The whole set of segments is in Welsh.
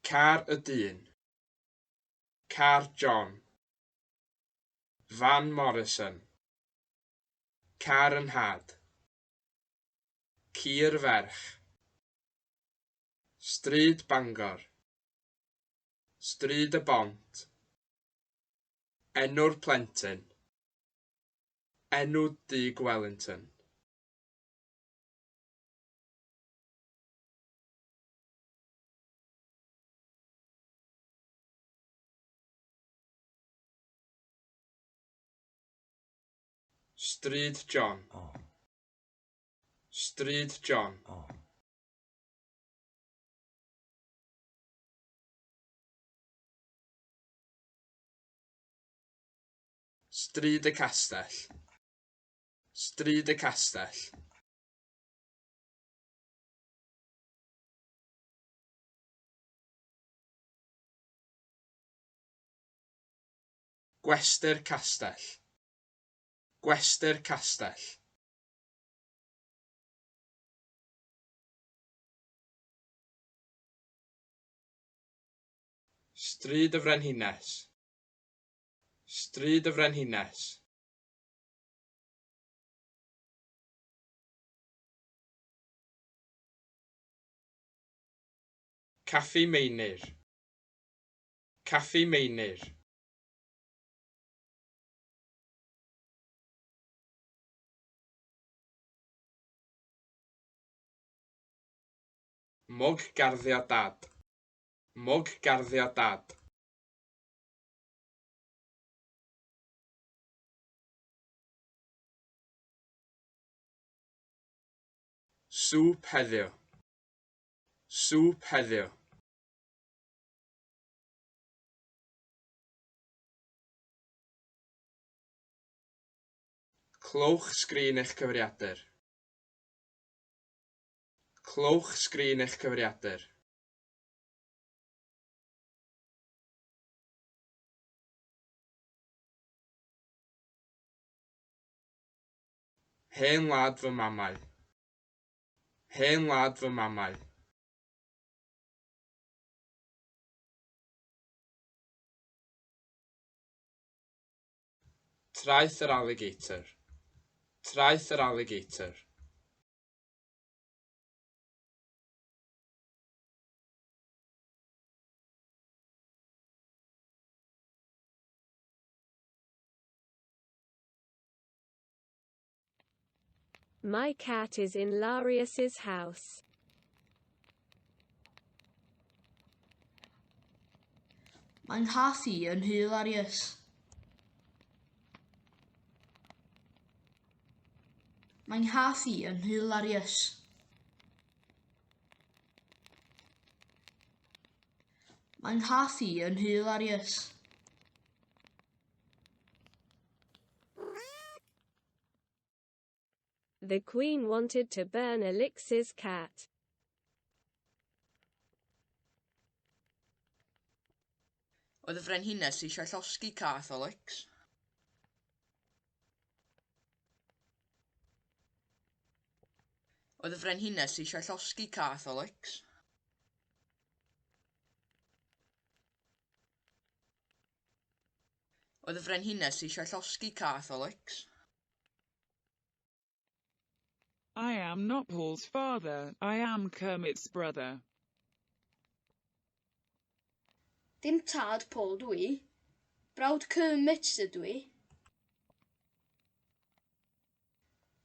Car y dyn. Car John. Van Morrison. Car yn nhad. Cir ferch. Stryd Bangor. Stryd y Bont. Enw'r plentyn. Enw dŷ Gwelynton. Stryd John. Stryd John. Stryd y Castell. Stryd y Castell. Gwesty'r Castell. Gwesty'r Castell. Stryd y Frenhines. Stryd y Frenhines. Caffi Meinir. Caffi Meinir. Mwg garddio dad. Mwg garddio dad. Sŵp heddiw. Sŵp heddiw. Clywch sgrin eich cyfrifiadur. Clywch sgrin eich cyfrifiadur. Hen wlad fy mamau. Hen wlad fy mamau. Traeth yr alligator. Traeth yr alligator. My cat is in Larius's house. Mae'n nghath i yn nhŷ Larius. Mae'n nghath i yn nhŷ Larius. Mae'n nghath i yn nhŷ Larius. The Queen wanted to burn Alix's cat. Oedd y Frenhines eisiau llosgi cath Alix. Oedd y Frenhines eisiau llosgi cath Alix. Oedd y Frenhines eisiau llosgi cath Alix. I am not Paul's father, I am Kermit's brother. Dim tad Paul dwi. Brawd Kermit ydw i.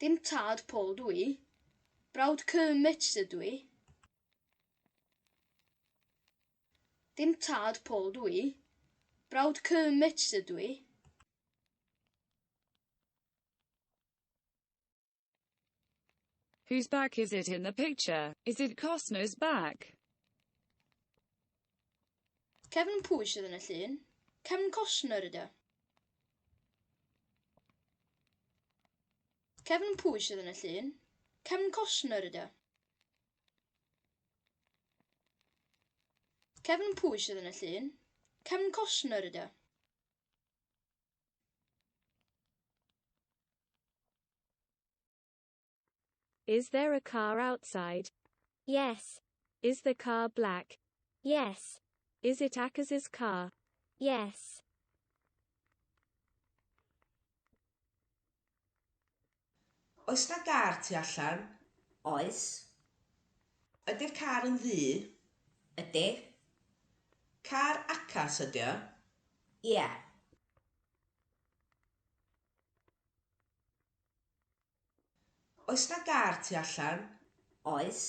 Dim tad Paul dwi. Brawd Kermit ydw i. Dim tad Paul dwi. Brawd Kermit ydw i. Whose back is it in the picture? Is it Costner's back? Kevin pwy sydd yn y llun? Kevin Costner ydy. Kevin pwy sydd yn y llun? Kevin Costner ydy. Kevin pwy sydd yn y llun? Kevin Costner ydy. Is there a car outside? Yes. Is the car black? Yes. Is it Akaz's car? Yes. Oes na gar tu allan? Oes. Ydy'r car yn ddu? Ydy. Car acas ydy o? Ie. Oes na gar tu allan? Oes.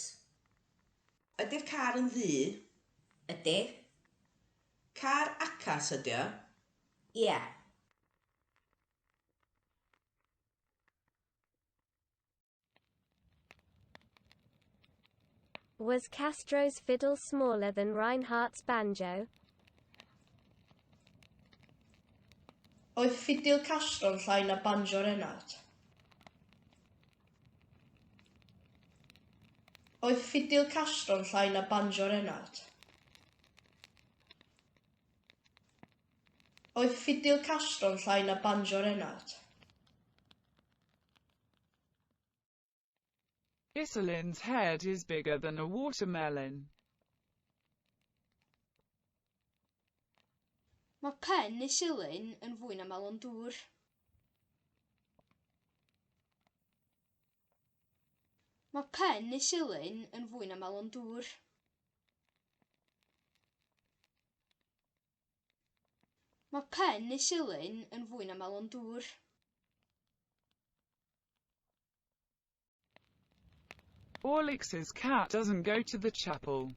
Ydy'r car yn ddu? Ydy. Car acas ydy o? Ie. Was Castro's fiddle smaller than Reinhardt's banjo? Oedd ffidil Castro'n llai na banjo Reinhardt? Oedd ffidil Castro'n llai na banjo Reinhardt? Oedd ffidil Castro'n llai na banjo Reinhardt? Isolin's head is bigger than a watermelon. Mae pen Isilin yn fwy na melon dŵr. Mae pen Isilin yn fwy na melon dŵr. Mae pen Isilin yn fwy na melon dŵr. Orlix's cat doesn't go to the chapel.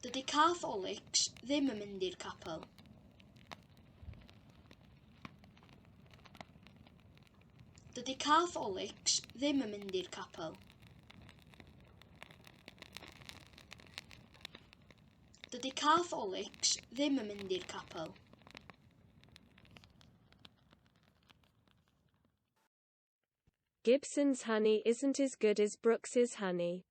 Dydy cath Olix ddim yn mynd i'r capel. Dydy cath Olix ddim yn mynd i'r capel. Dydy cath Olix ddim yn mynd i'r capel. Gibson's honey isn't as good as Brooks's honey.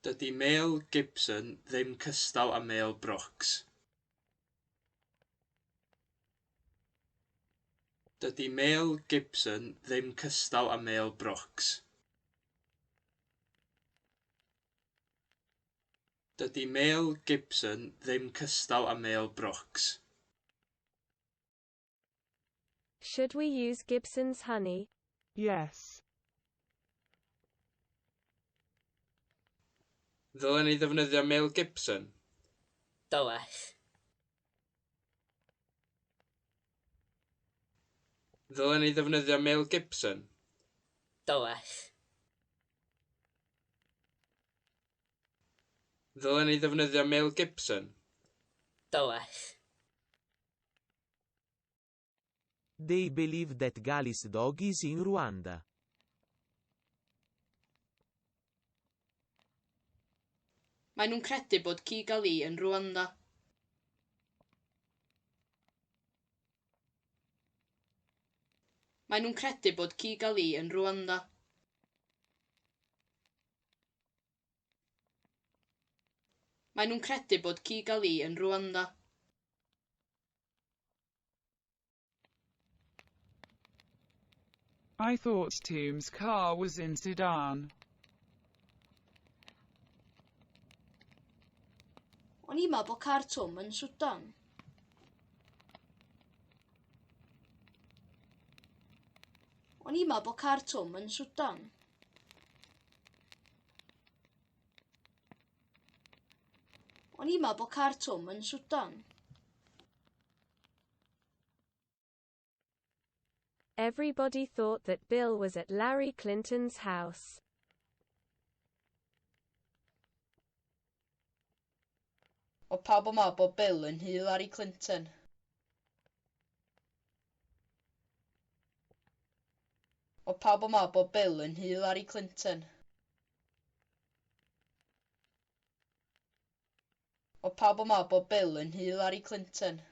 Dydy mêl Gibson ddim cystal â mêl Brooks. Dydy mêl Gibson ddim cystal â mêl Brooks. Dydy mêl Gibson ddim cystal â mêl Brooks. Should we use Gibson's honey? Yes. Ddylen ni ddefnyddio mêl Gibson? Dylech. Ddylen ni ddefnyddio mêl Gibson? Dylech. Ddylen ni ddefnyddio mêl Gibson? Dylech. They believe that Gali's dog is in Rwanda. Mae nhw'n credu bod Kigali yn Rwanda. Mae nhw'n credu bod Kigali yn Rwanda. Mae nhw'n credu bod Kigali yn Rwanda. I thought Tomb's car was in Sudan. O'n i'n meddwl bod car Twm yn Sudan. O'n i'n meddwl bod car Twm yn Sudan. O'n i'n meddwl bod car Twm yn Sudan. Everybody thought that Bill was at Larry Clinton's house. O pawb yn meddwl bod Bill yn nhŷ Larry Clinton. O pawb yn meddwl bod Bill yn nhŷ Larry Clinton. O pawb yn meddwl bod Bill yn nhŷ Larry Clinton.